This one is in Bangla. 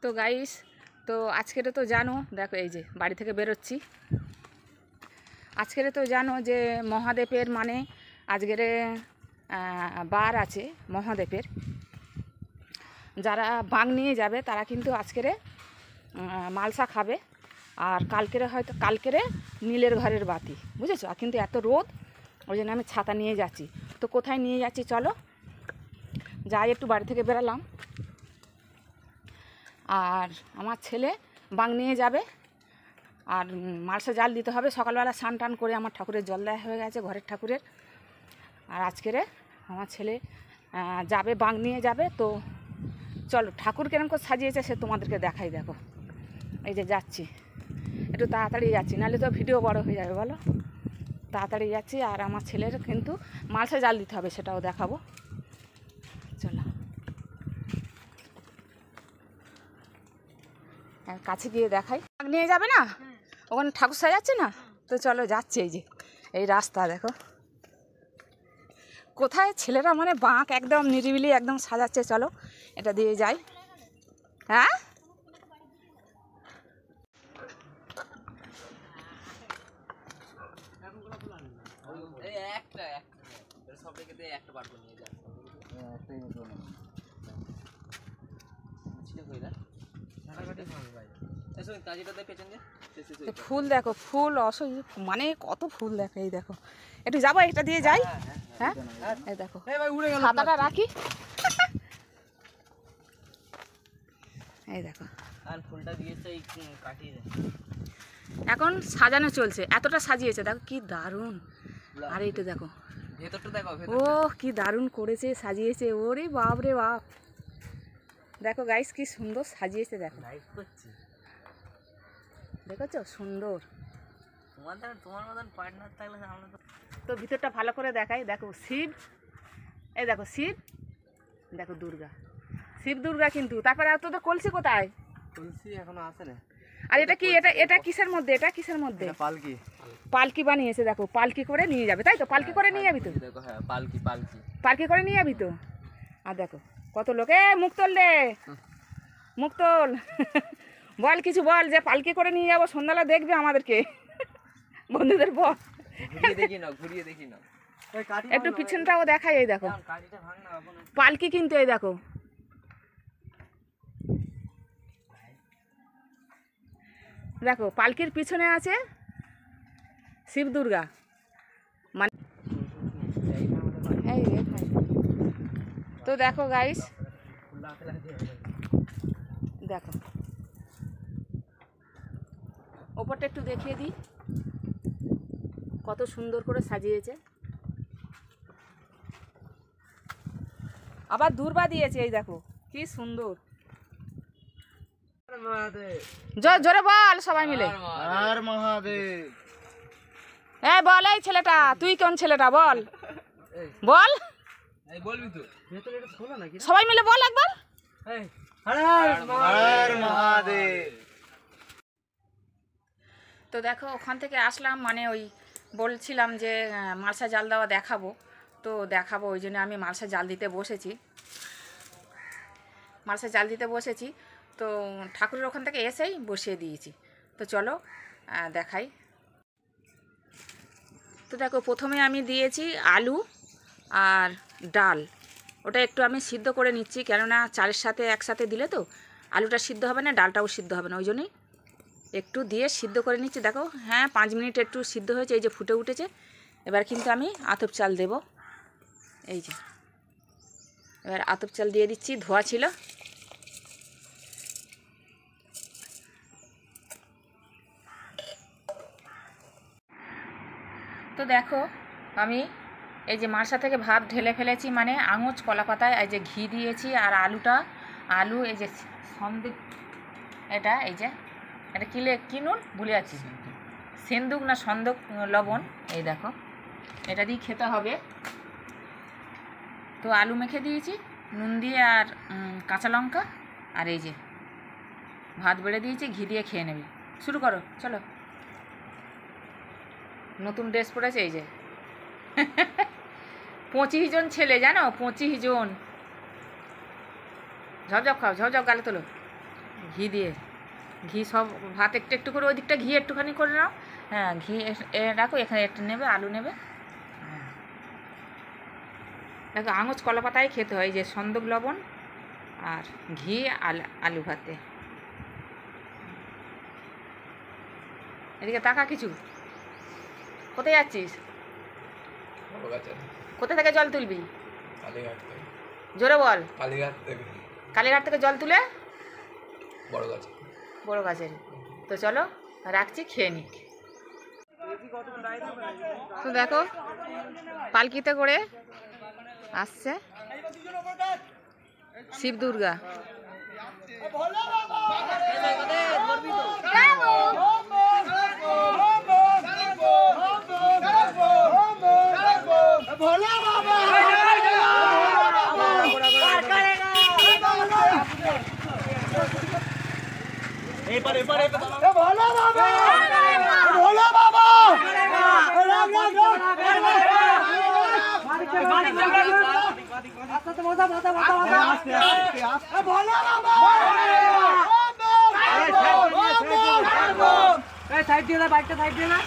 তো গাইস, তো আজকের তো জানো, দেখো এই যে বাড়ি থেকে বেরোচ্ছি। আজকের তো জানো যে মহাদেবের মানে আজকের বার আছে মহাদেবের। যারা বাং নিয়ে যাবে তারা কিন্তু আজকের মালসা খাবে, আর কালকেরে হয়তো কালকেরে নীলের ঘরের বাতি, বুঝেছো। আর কিন্তু এত রোদ, ওই জন্য আমি ছাতা নিয়ে যাচ্ছি। তো কোথায় নিয়ে যাচ্ছি চলো যাই, একটু বাড়ি থেকে বেরালাম। আর আমার ছেলে বাং নিয়ে যাবে, আর মালসা জাল দিতে হবে। সকালবেলা স্নান টান করে আমার ঠাকুরের জল দেওয়া হয়ে গেছে, ঘরের ঠাকুরের। আর আজকেরে আমার ছেলে যাবে, বাং নিয়ে যাবে। তো চলো ঠাকুর কেরকম করে সাজিয়েছে সে তোমাদেরকে দেখাই। দেখো এই যে যাচ্ছি, একটু তাড়াতাড়ি যাচ্ছি, নাহলে তো ভিডিও বড় হয়ে যাবে, বলো। তাড়াতাড়ি যাচ্ছি, আর আমার ছেলের কিন্তু মালসা জাল দিতে হবে, সেটাও দেখাবো। চলো কাছে গিয়ে দেখাই। নিয়ে যাবে না, ওখানে ঠাকুর সাজাচ্ছে না, তো চলো যাচ্ছে। এই যে এই রাস্তা দেখো, কোথায় ছেলেরা মানে বাঁক একদম নিরিবিলি একদম সাজাচ্ছে। চলো এটা দিয়ে যাই। হ্যাঁ ফুল দেখো, ফুল মানে কত ফুল দেখো। এই দেখো একটু যাবো, এটা দিয়ে যাই। হ্যাঁ এই দেখো ছাতাটা রাখি। এই দেখো এখন সাজানো চলছে, এতটা সাজিয়েছে দেখো কি দারুণ। আর এইটা দেখো, ও কি দারুণ করেছে, সাজিয়েছে। ওরে বাপ রে বাপ, দেখো গাইস কি সুন্দর সাজিয়েছে। দেখো দেখেছো সুন্দর। তোমার মতন পার্টনার থাকলে আমরা তো ভিতরটা ভালো করে দেখাই। দেখো শিব, এই দেখো শিব, দেখো দুর্গা, শিব দুর্গা। কিন্তু তারপরে আর তোদের কলসি কোথায়? কলসি এখনো আসে না। আর এটা কি, এটা কিসের মধ্যে? এটা কিসের মধ্যে? পালকি, পালকি বানিয়েছে। দেখো পালকি করে নিয়ে যাবে, তাই তো? পালকি করে নিয়ে যাবি তো? দেখো হ্যাঁ, পালকি পালকি পালকি করে নিয়ে যাবি তো। আর দেখো কত লোক। মুখ তোল রে, মুখ তোল। বল কিছু বল, যে পালকি করে নিয়ে যাবো, সন্ধ্যাবেলা দেখবে আমাদেরকে, বন্ধুদের বল। ঘুরিয়ে দেখি না একটু পিছনটাও দেখাই। এই দেখো পালকি, কিন্তু এই দেখো দেখো পালকির পিছনে আছে শিব দুর্গা। মানে তো দেখো গাইস, দেখো ওপরটা একটু দেখিয়ে দিই, কত সুন্দর করে সাজিয়েছে। আবার দূর্বা দিয়েছে, এই দেখো কি সুন্দর। জোরে বল সবাই মিলে, হর মহাদেব। বল এই ছেলেটা, তুই কোন ছেলেটা বল, বল সবাই মিলে বল একবার, হর মহাদেব। তো দেখো ওখান থেকে আসলাম, মানে ওই বলছিলাম যে মালসা জাল দেওয়া দেখাবো, তো দেখাবো ওই জন্য আমি মালসা জাল দিতে বসেছি। মালসা জাল দিতে বসেছি, তো ঠাকুরের ওখান থেকে এসেই বসিয়ে দিয়েছি। তো চলো দেখাই। তো দেখো প্রথমে আমি দিয়েছি আলু আর ডাল, ওটা একটু আমি সিদ্ধ করে নিচ্ছি, কেননা চালের সাথে একসাথে দিলে তো আলুটা সিদ্ধ হবে না, ডালটাও সিদ্ধ হবে না, ওই জন্যই একটু দিয়ে সিদ্ধ করে নিচ্ছি। দেখো হ্যাঁ 5 মিনিট একটু সিদ্ধ হয়েছে, এই যে ফুটে উঠেছে। এবার কিন্তু আমি আতপ চাল দেব, এই যে এবার আতপ চাল দিয়ে দিচ্ছি, ধোয়া ছিল। তো দেখো আমি এই যে মালসা থেকে ভাত ঢেলে ফেলেছি, মানে আঙুচ কলা পাতায় এই যে ঘি দিয়েছি, আর আলু এই যে সন্দেক, এটা এই যে এটা কি নুন ভুলে আছি, সেন্দুক না সন্দক লবণ, এই দেখো এটা দিয়ে খেতে হবে। তো আলু মেখে দিয়েছি নুন দিয়ে আর কাঁচা লঙ্কা, আর এই যে ভাত বেড়ে দিয়েছি, ঘি দিয়ে খেয়ে নেবে। শুরু করো চলো। নতুন ড্রেস পরেছে এই যে 25 জন ছেলে, জানো 25 জন। ঝপঝপ খাও, ঝপঝপ গালে তোলো। ঘি দিয়ে, ঘি সব ভাত একটু একটু করে, ওই দিকটা ঘি একটুখানি করে নাও। হ্যাঁ, ঘি রাখো, এখানে একটু নেবে, আলু নেবে। হ্যাঁ, দেখো আঙুচ কলা পাতায় খেতে হয়, যে সন্দক লবণ আর ঘি আলু ভাতে। এদিকে তাকা কিছু, কোথায় যাচ্ছিস? কোথা থেকে জল তুলবি? জোরে বল। কালীঘাট থেকে জল তুলে বড় গাছের। তো চলো রাখছি, খেয়ে নিক। তো দেখো পালকিতে করে আসছে শিব দুর্গা। সাইড দিয়ে না, বাইকটা সাইড দিয়ে না।